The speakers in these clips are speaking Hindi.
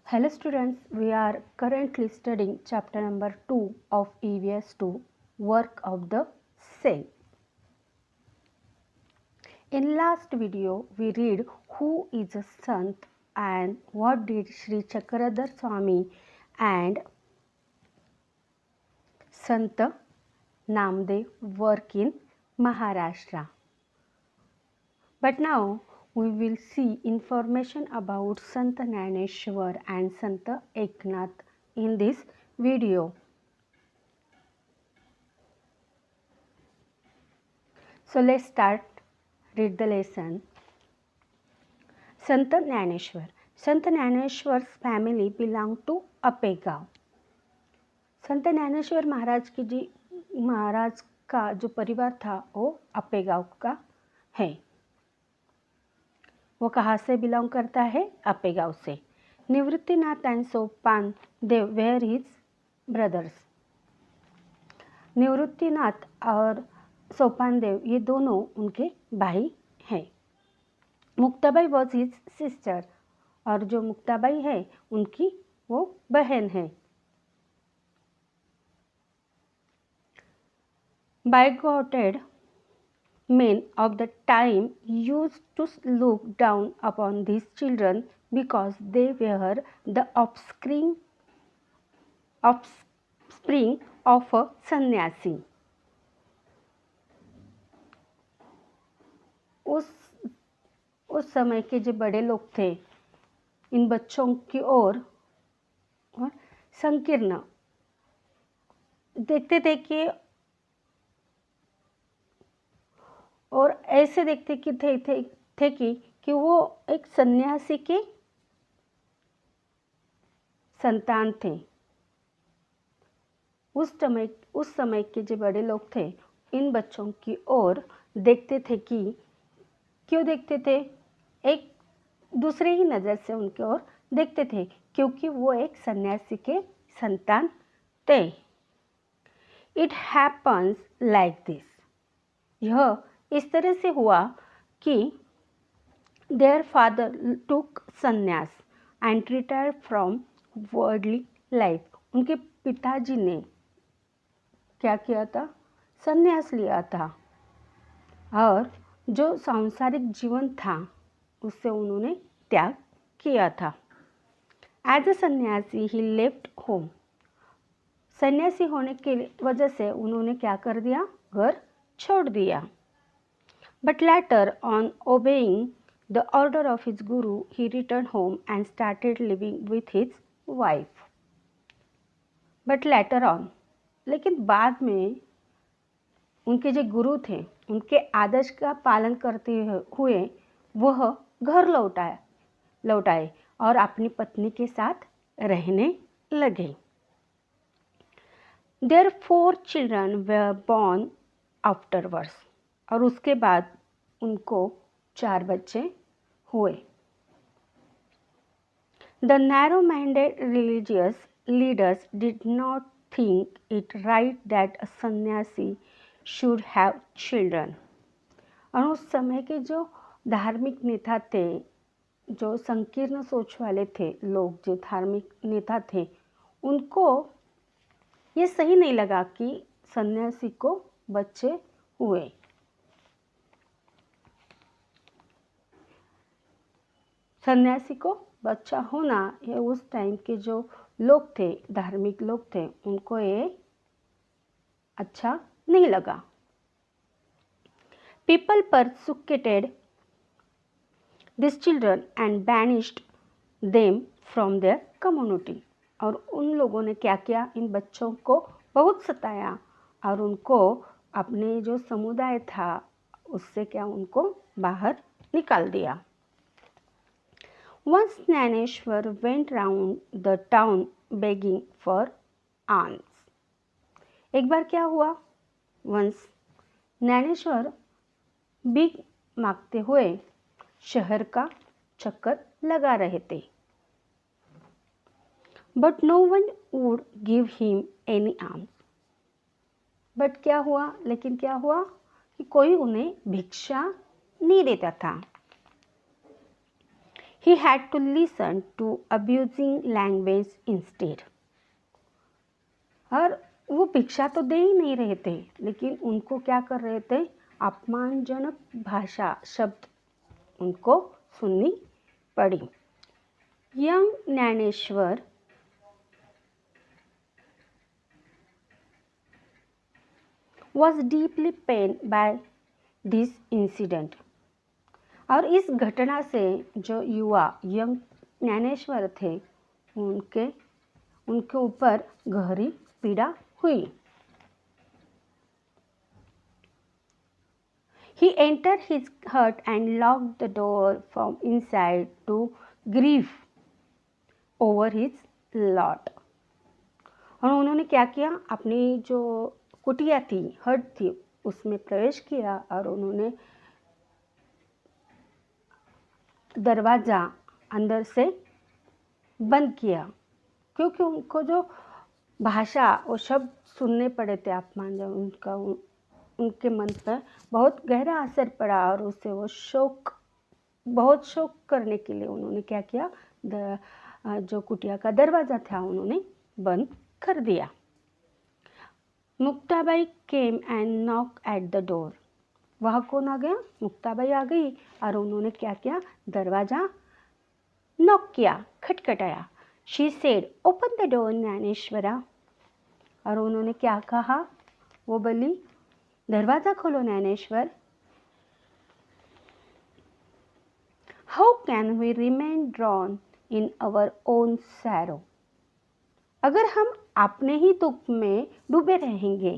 Hello students, we are currently studying chapter number 2 of EVS 2, Work of the Cell. In last video, we read who is a Sant and what did Sri Chakradhar Swami and Sant Namdev work in Maharashtra. But now we will see information about Sant Jnaneshwar and Sant Eknath in this video. So let's start. Read the lesson. Sant Jnaneshwar. Sant Jnaneshwar's family belonged to अपेगाव. संत ज्ञानेश्वर महाराज का जो परिवार था वो अपेगाव का है. वो कहाँ से बिलोंग करता है? अपेगाव से. Nivruttinath and Sopan Dev where his brothers. Nivruttinath और सोपान देव ये दोनों उनके भाई हैं. मुक्ताबाई वॉज हिज सिस्टर और जो मुक्ताबाई है उनकी वो बहन है. Bigoted men of the time used to look down upon these children because they were the offspring of a sannyasi. उस समय के जो बड़े लोग थे इन बच्चों की ओर संकीर्ण देखते थे कि और ऐसे देखते कि थे कि वो एक सन्यासी के संतान थे. उस समय के जो बड़े लोग थे इन बच्चों की ओर देखते थे कि क्यों देखते थे? एक दूसरे ही नज़र से उनकी ओर देखते थे क्योंकि वो एक सन्यासी के संतान थे. It happens like this. यह इस तरह से हुआ कि देयर फादर टुक संन्यास and retire from worldly life. उनके पिताजी ने क्या किया था? संन्यास लिया था और जो सांसारिक जीवन था उससे उन्होंने त्याग किया था. एज अ सन्यासी ही लेफ्ट होम. सन्यासी होने के वजह से उन्होंने क्या कर दिया? घर छोड़ दिया. But later on, obeying the order of his guru, he returned home and started living with his wife. But later on, लेकिन बाद में उनके जो गुरु थे उनके आदेश का पालन करते हुए वह घर लौटाए और अपनी पत्नी के साथ रहने लगे. Their 4 children were born afterwards. और उसके बाद उनको 4 बच्चे हुए. The narrow-minded religious leaders did not think it right that a sannyasi should have children. और उस समय के जो धार्मिक नेता थे, जो संकीर्ण सोच वाले थे लोग, जो धार्मिक नेता थे, उनको ये सही नहीं लगा कि सन्यासी को बच्चे हुए. सन्यासी को बच्चा होना ये उस टाइम के जो लोग थे, धार्मिक लोग थे, उनको ये अच्छा नहीं लगा. People persecuted these children and banished them from their community. और उन लोगों ने क्या किया? इन बच्चों को बहुत सताया और उनको अपने जो समुदाय था उससे क्या उनको बाहर निकाल दिया. Once Jnaneshwar went round the town begging for alms. एक बार क्या हुआ? Once ज्ञानेश्वर भीख मांगते हुए शहर का चक्कर लगा रहे थे. But no one would give him any alms. But क्या हुआ? लेकिन क्या हुआ कि कोई उन्हें भिक्षा नहीं देता था. He had to listen to abusing language instead. और वो भिक्षा तो दे ही नहीं रहे थे, लेकिन उनको क्या कर रहे थे, अपमानजनक भाषा शब्द उनको सुननी पड़ी. Young Dnyaneshwar was deeply pained by this incident. और इस घटना से जो युवा यंग ज्ञानेश्वर थे उनके ऊपर गहरी पीड़ा हुई. He entered his hut and locked the door from inside to grieve over his lot. और उन्होंने क्या किया, अपनी जो कुटिया थी, हट थी, उसमें प्रवेश किया और उन्होंने दरवाज़ा अंदर से बंद किया, क्योंकि उनको जो भाषा और शब्द सुनने पड़े थे अपमान, जब उनके मन पर बहुत गहरा असर पड़ा और उससे वो बहुत शोक करने के लिए उन्होंने क्या किया, जो कुटिया का दरवाज़ा था उन्होंने बंद कर दिया. Muktabai came and knock at the door. वह कौन आ गया, मुक्ताबाई आ गई और उन्होंने क्या किया, दरवाज़ा नॉक किया, खटखटाया. She said open the door Dnyaneshwar. और उन्होंने क्या कहा, वो बोली दरवाज़ा खोलो Dnyaneshwar. How can we remain drawn in our own sorrow. अगर हम अपने ही दुख में डूबे रहेंगे,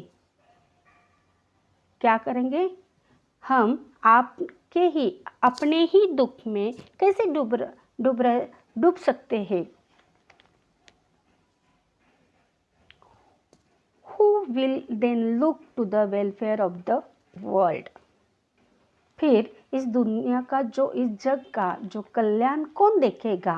क्या करेंगे, हम अपने ही दुख में कैसे डूब सकते हैं. Who will then look to the welfare of the world. फिर इस दुनिया का इस जग का जो कल्याण कौन देखेगा.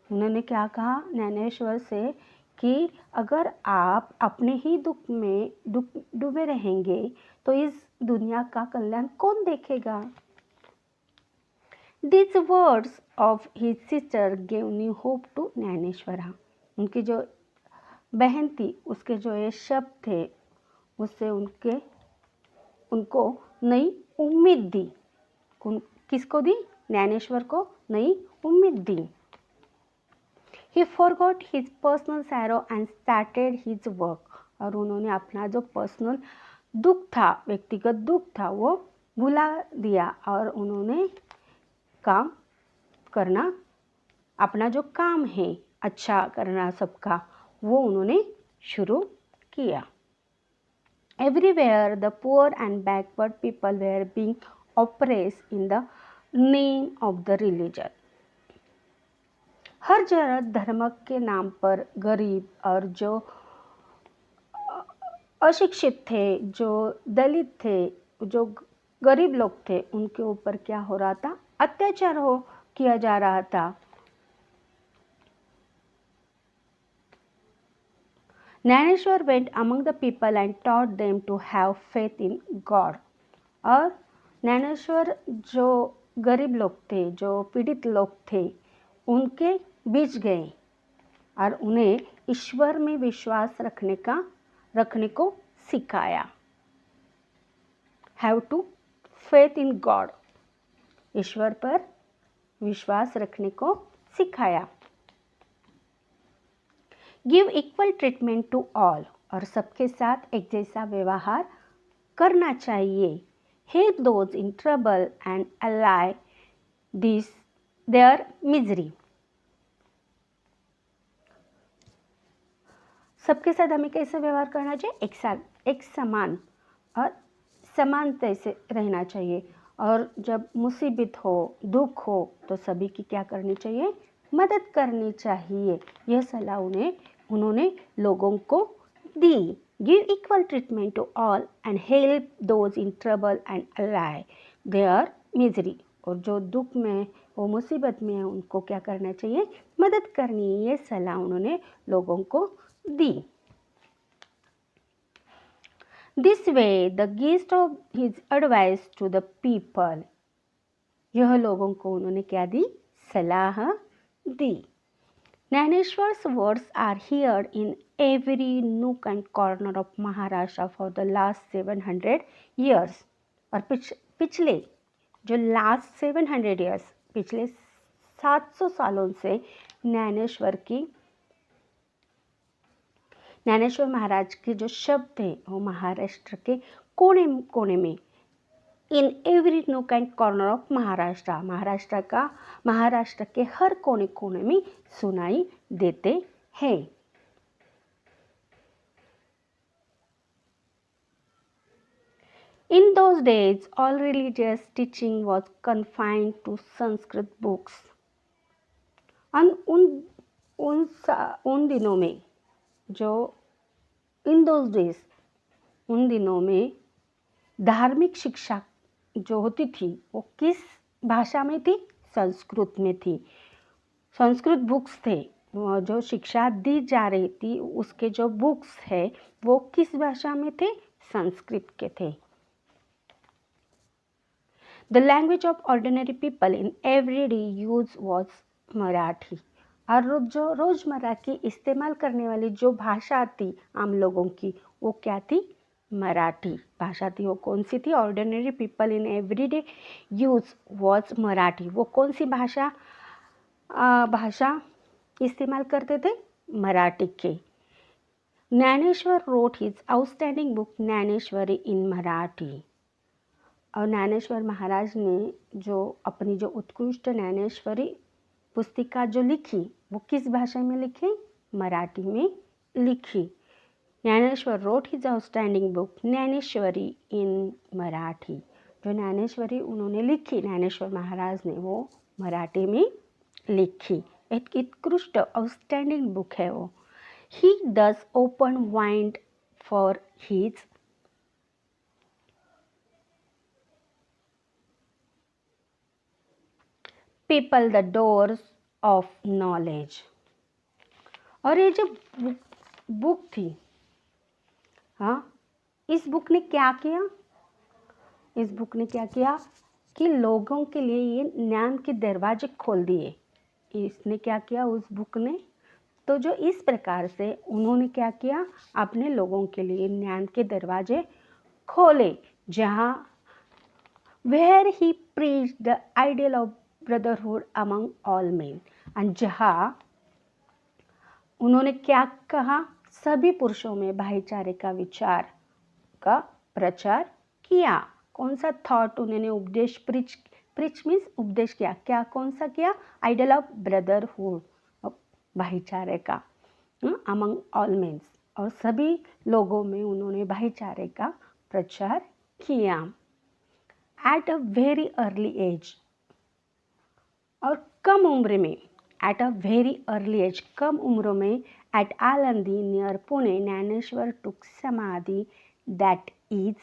उन्होंने क्या कहा ज्ञानेश्वर से कि अगर आप अपने ही दुख में डूबे रहेंगे तो इस दुनिया का कल्याण कौन देखेगा. These words of his sister gave new hope to Dnyaneshwara. उनकी जो बहन थी उसके जो ये शब्द थे उससे उनको नई उम्मीद दी. किसको दी, ज्ञानेश्वर को नई उम्मीद दी. He forgot his personal sorrow and started his work. और उन्होंने अपना जो पर्सनल दुख था, व्यक्तिगत दुख था, वो भुला दिया और उन्होंने काम करना, अपना जो काम है अच्छा करना सबका, वो उन्होंने शुरू किया. Everywhere the poor and backward people were being oppressed in the name of the religion. हर जगह धर्म के नाम पर गरीब और जो अशिक्षित थे, जो दलित थे, जो गरीब लोग थे, उनके ऊपर क्या हो रहा था, अत्याचार किया जा रहा था. Dnyaneshwar went among the people and taught them to have faith in God. और ज्ञानेश्वर जो गरीब लोग थे, जो पीड़ित लोग थे, उनके बीच गए और उन्हें ईश्वर में विश्वास रखने को सिखाया. Have to faith in God. ईश्वर पर विश्वास रखने को सिखाया. Give equal treatment to all. और सबके साथ एक जैसा व्यवहार करना चाहिए. Help those in trouble and allay their misery. सबके साथ हमें कैसे व्यवहार करना चाहिए, एक समान और समानता से रहना चाहिए. और जब मुसीबत हो, दुख हो, तो सभी की क्या करनी चाहिए, मदद करनी चाहिए. यह सलाह उन्होंने लोगों को दी. Give equal treatment to all and help those in trouble and allay their misery. और जो दुख में, वो मुसीबत में है, उनको क्या करना चाहिए, मदद करनी है. ये सलाह उन्होंने लोगों को दी. This way the gist of his advice to the people. यह लोगों को उन्होंने क्या दी, सलाह दी। Naneshwar's words are heard in every nook and corner of Maharashtra for the last 700 years. और पिछले जो लास्ट 700 ईयर्स, पिछले 700 सालों से ज्ञानेश्वर महाराज के जो शब्द हैं वो महाराष्ट्र के कोने कोने में, in every nook and corner of Maharashtra के हर कोने कोने में सुनाई देते हैं। In those days, all religious teaching was confined to Sanskrit books. उन दिनों में जो उन दिनों में धार्मिक शिक्षा जो होती थी वो किस भाषा में थी? संस्कृत में थी। संस्कृत बुक्स थे, जो शिक्षा दी जा रही थी उसके जो बुक्स है वो किस भाषा में थे? संस्कृत के थे। The language of ordinary people in everyday use was Marathi. और जो रोजमर्रा की इस्तेमाल करने वाली जो भाषा थी आम लोगों की वो क्या थी? मराठी भाषा थी। वो कौन सी थी? Ordinary people in everyday use was Marathi. वो कौन सी भाषा इस्तेमाल करते थे? मराठी के। Dnyaneshwar wrote his outstanding book Dnyaneshwari in Marathi. और ज्ञानेश्वर महाराज ने जो अपनी जो उत्कृष्ट ज्ञानेश्वरी पुस्तिका जो लिखी वो किस भाषा में लिखी? मराठी में लिखी। Dnyaneshwar wrote his outstanding book Dnyaneshwari in Marathi. जो ज्ञानेश्वरी उन्होंने लिखी, ज्ञानेश्वर महाराज ने, वो मराठी में लिखी। एक उत्कृष्ट आउटस्टैंडिंग बुक है वो। He does open wide for his people the doors of knowledge. और ये जो बुक थी, हाँ, इस बुक ने क्या किया? इस बुक ने क्या किया कि लोगों के लिए ये ज्ञान के दरवाजे खोल दिए। इसने क्या किया उस बुक ने? तो जो इस प्रकार से उन्होंने क्या किया? अपने लोगों के लिए ज्ञान के दरवाजे खोले, जहाँ where he preached the ideal of brotherhood among all men, and जहाँ उन्होंने क्या कहा? सभी पुरुषों में भाईचारे का विचार का प्रचार किया। कौन सा थॉट उन्होंने उपदेश प्रीच मीन्स उपदेश किया? क्या कौन सा किया? आइडियल ऑफ ब्रदरहुड, भाईचारे का, अमंग ऑल मेन्स, और सभी लोगों में उन्होंने भाईचारे का प्रचार किया। At a very early age, और कम उम्र में, at a very early age, कम उम्र में, at Alandi near Pune, Dnyaneshwar took samadhi that is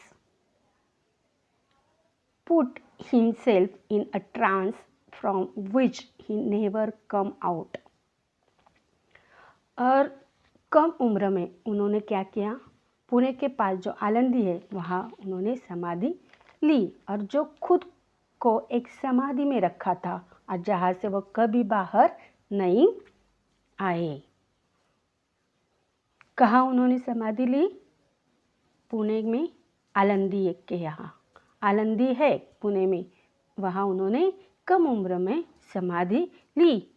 put himself in a trance from which he never come out। और कम उम्र में उन्होंने क्या किया? पुणे के पास जो आलंदी है वहाँ उन्होंने समाधि ली, और जो खुद को एक समाधि में रखा था और जहाँ से वो कभी बाहर नहीं आए। कहाँ उन्होंने समाधि ली? पुणे में आलंदी के यहाँ, आलंदी है पुणे में, वहाँ उन्होंने कम उम्र में समाधि ली।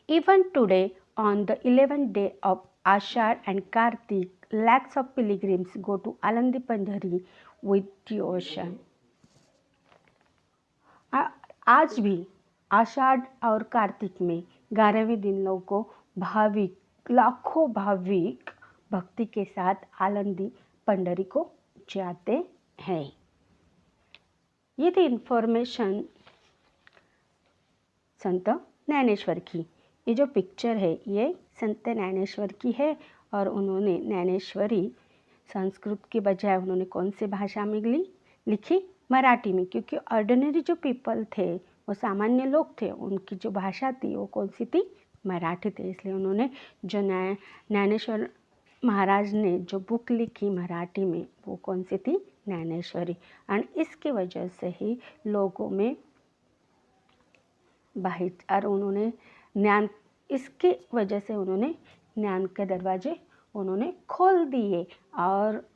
Even today on the 11th day of Ashadh and Kartik, lakhs of pilgrims go to Alandi Pandhari with devotion। आज भी आषाढ़ और कार्तिक में 11वें दिन लोगों को लाखों भाविक भक्ति के साथ आलंदी पंढरी को जाते हैं। ये थी इन्फॉर्मेशन संत ज्ञानेश्वर की। ये जो पिक्चर है ये संत ज्ञानेश्वर की है, और उन्होंने ज्ञानेश्वरी संस्कृत के बजाय उन्होंने कौन से भाषा में लिखी? मराठी में, क्योंकि ऑर्डिनरी जो पीपल थे, वो सामान्य लोग थे, उनकी जो भाषा थी वो कौन सी थी? मराठी थी। इसलिए उन्होंने जो ज्ञानेश्वर महाराज ने जो बुक लिखी मराठी में वो कौन सी थी? ज्ञानेश्वरी। एंड इसकी वजह से ही लोगों में और उन्होंने ज्ञान, इसके वजह से उन्होंने ज्ञान के दरवाजे उन्होंने खोल दिए और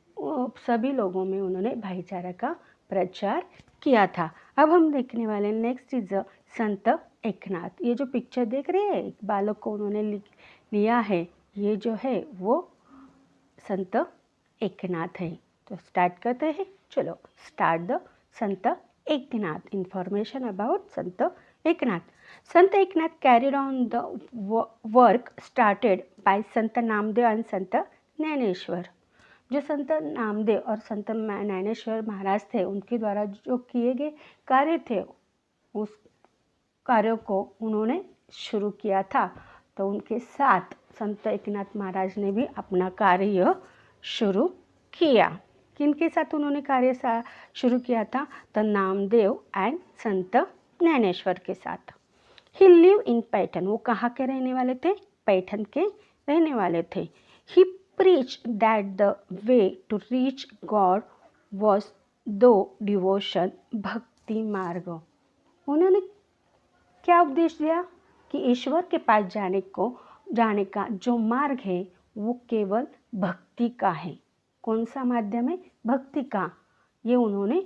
सभी लोगों में उन्होंने भाईचारा का प्रचार किया था। अब हम देखने वाले नेक्स्ट इज संत एकनाथ। ये जो पिक्चर देख रहे हैं, एक बालक को उन्होंने लिया है, ये जो है वो संत एकनाथ है। तो स्टार्ट करते हैं, चलो start the Sant Eknath. Information about Sant Eknath. Sant Eknath carried on the work started by Sant Namdev and संत ज्ञानेश्वर। जो संत नामदेव और संत ज्ञानेश्वर महाराज थे, उनके द्वारा जो किए गए कार्य थे, उस कार्यों को उन्होंने शुरू किया था। तो उनके साथ संत एकनाथ महाराज ने भी अपना कार्य शुरू किया। किनके साथ उन्होंने कार्य शुरू किया था? तो नामदेव एंड संत ज्ञानेश्वर के साथ। He live in Paithan. वो कहाँ के रहने वाले थे? पैठन के रहने वाले थे। ही preached that the way to reach God was through devotion, भक्ति मार्ग। उन्होंने क्या उपदेश दिया कि ईश्वर के पास जाने का जो मार्ग है वो केवल भक्ति का है। कौन सा माध्यम है? भक्ति का। ये उन्होंने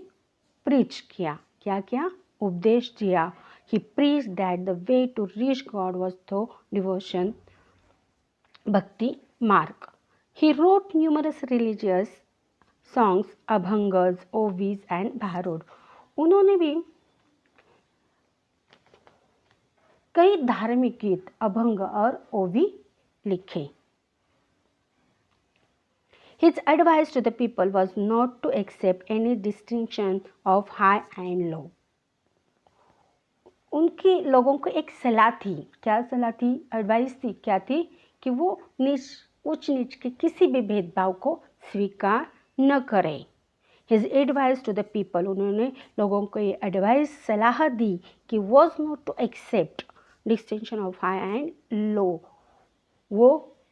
प्रीच किया। क्या किया? उपदेश दिया। He preached that the way to reach God was through devotion, भक्ति मार्ग। He wrote numerous religious songs, abhangs, ovis and bharud. उन्होंने भी कई धार्मिक गीत, अभंग और ओवी लिखे। His advice to the people was not to accept any distinction of high and low. उनकी लोगों को एक सलाह थी। क्या सलाह थी? एडवाइस थी। क्या थी? कि वो उच्च नीच के किसी भी भेदभाव को स्वीकार न करें। His advice to the people, उन्होंने लोगों को ये एडवाइस, सलाह दी कि was not to accept distinction of high and low।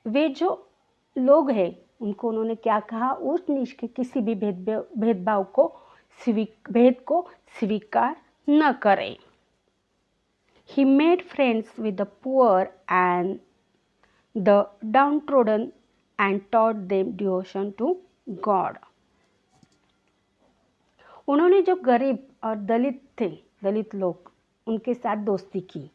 वे जो लोग हैं उनको उन्होंने क्या कहा? उच्च नीच के किसी भी भेदभाव को भेद को स्वीकार न करें। He made friends with the poor and the downtrodden and taught them devotion to God। उन्होंने जो गरीब और दलित थे, दलित लोग, उनके साथ दोस्ती की।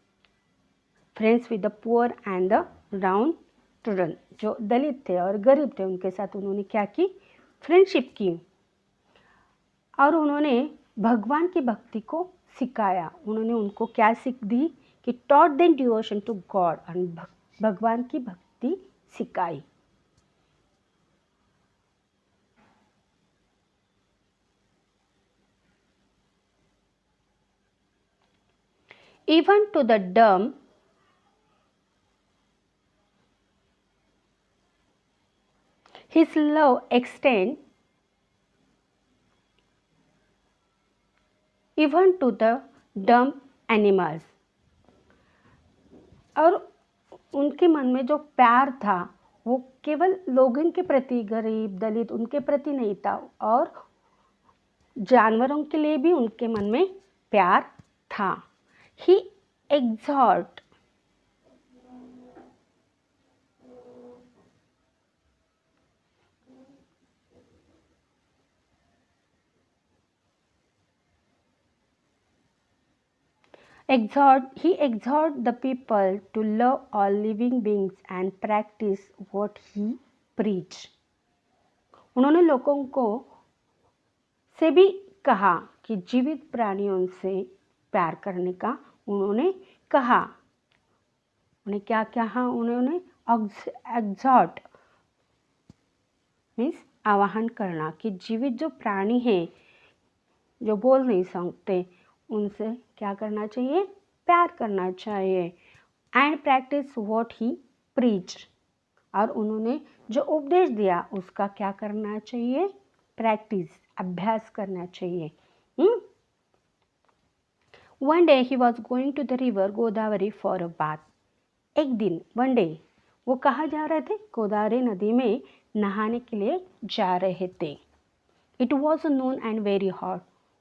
Friends with the poor and the downtrodden, जो दलित थे और गरीब थे, उनके साथ उन्होंने क्या की? फ्रेंडशिप की। और उन्होंने भगवान की भक्ति को सिखाया। उन्होंने उनको क्या सीख दी? कि taught them devotion to God, और भगवान की भक्ति सिखाई। Even to the dumb, his love extends even to the dumb animals। और उनके मन में जो प्यार था वो केवल लोगों के प्रति, गरीब दलित उनके प्रति नहीं था, और जानवरों के लिए भी उनके मन में प्यार था। He exhort the people to love all living beings and practice what he preached। उन्होंने लोगों को से भी कहा कि जीवित प्राणियों से प्यार करने का उन्होंने कहा। उन्हें क्या कहा? उन्होंने एग्जॉर्ट मीन्स आवाहन करना कि जीवित जो प्राणी हैं, जो बोल नहीं सकते, उनसे क्या करना चाहिए? प्यार करना चाहिए। And practice what he preach, और उन्होंने जो उपदेश दिया उसका क्या करना चाहिए? प्रैक्टिस, अभ्यास करना चाहिए। One day he was going to the river Godavari for a bath। एक दिन, वन डे, वो कहाँ जा रहे थे? गोदावरी नदी में नहाने के लिए जा रहे थे। It was noon and very hot।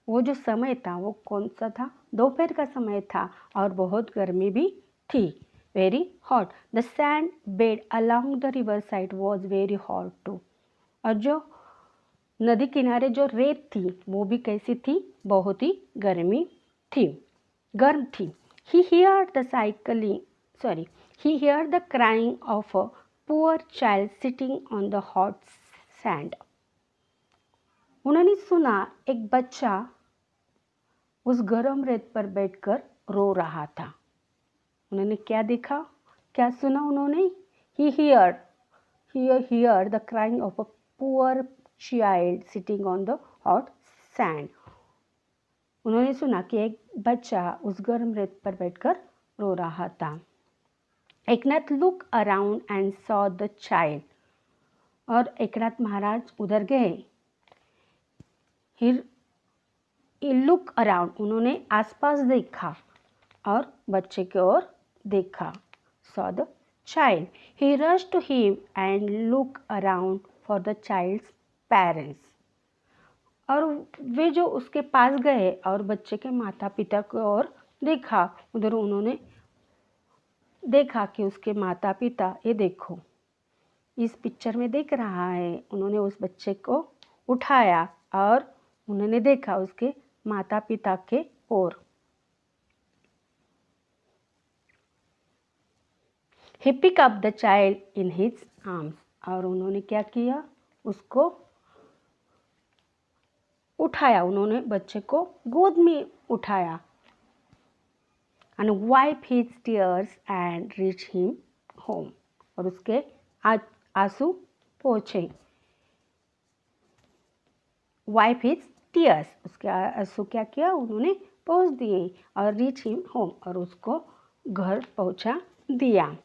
वो जो समय था वो कौन सा था? दोपहर का समय था और बहुत गर्मी भी थी। Very hot. The sand bed along the river side was very hot too. और जो नदी किनारे जो रेत थी वो भी कैसी थी? बहुत ही गर्म थी। He heard the he heard the crying of a poor child sitting on the hot sand. उन्होंने सुना एक बच्चा उस गर्म रेत पर बैठकर रो रहा था। उन्होंने क्या देखा, क्या सुना उन्होंने? He heard the crying of a poor child sitting on the hot sand. उन्होंने सुना कि एक बच्चा उस गर्म रेत पर बैठकर रो रहा था। Eknath look around and saw the child. और एकनाथ महाराज उधर गए। ही लुक अराउंड, उन्होंने आसपास देखा और बच्चे की ओर देखा। Saw the child. He rush to him and look around for the child's parents. और वे जो उसके पास गए और बच्चे के माता पिता की ओर देखा। उधर उन्होंने देखा कि उसके माता पिता, ये देखो इस पिक्चर में देख रहा है। उन्होंने उस बच्चे को उठाया और उन्होंने देखा उसके माता पिता के ओर। He picked up the child in his arms. और उन्होंने क्या किया? उसको उठाया, उन्होंने बच्चे को गोद में उठाया। And wipe his tears and reach him home. और उसके आंसू पोंछे। Wipe his tears, उसके आंसू क्या किया? उन्होंने पोंछ दिए। और reach him home, और उसको घर पहुंचा दिया।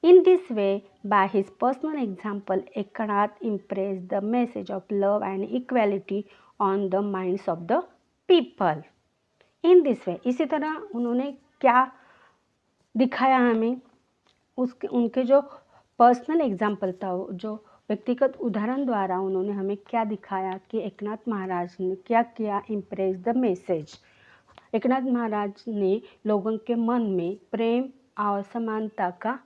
In this way, by his personal example, Eknath impressed the message of love and equality on the minds of the people. In this way, इसी तरह उन्होंने क्या दिखाया हमें? उनके जो पर्सनल एग्जाम्पल था, जो व्यक्तिगत उदाहरण द्वारा उन्होंने हमें क्या दिखाया कि एकनाथ महाराज ने क्या किया? Impress the message. Eknath Maharaj ने लोगों के मन में प्रेम और समानता का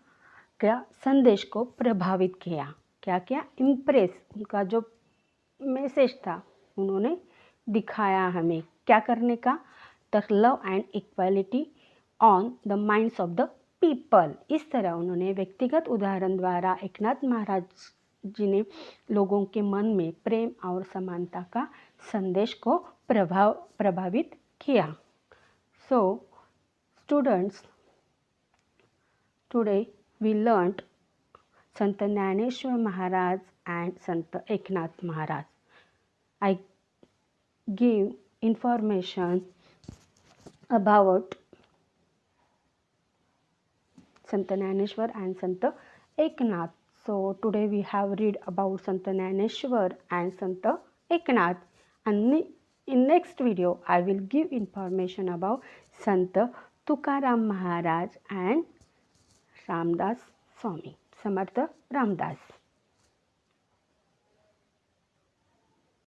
क्या संदेश को प्रभावित किया। क्या किया? इम्प्रेस, उनका जो मैसेज था उन्होंने दिखाया हमें क्या करने का? The love and equality on the minds of the people. इस तरह उन्होंने व्यक्तिगत उदाहरण द्वारा एकनाथ महाराज जी ने लोगों के मन में प्रेम और समानता का संदेश को प्रभावित किया। So students, today we learned Sant Jnaneshwar Maharaj and Sant Eknath Maharaj. I give information about Sant Jnaneshwar and Sant Eknath. So today we have read about Sant Jnaneshwar and Sant Eknath, and in next video I will give information about Sant Tukaram Maharaj and Ramdas Swami, Samarth Ramdas.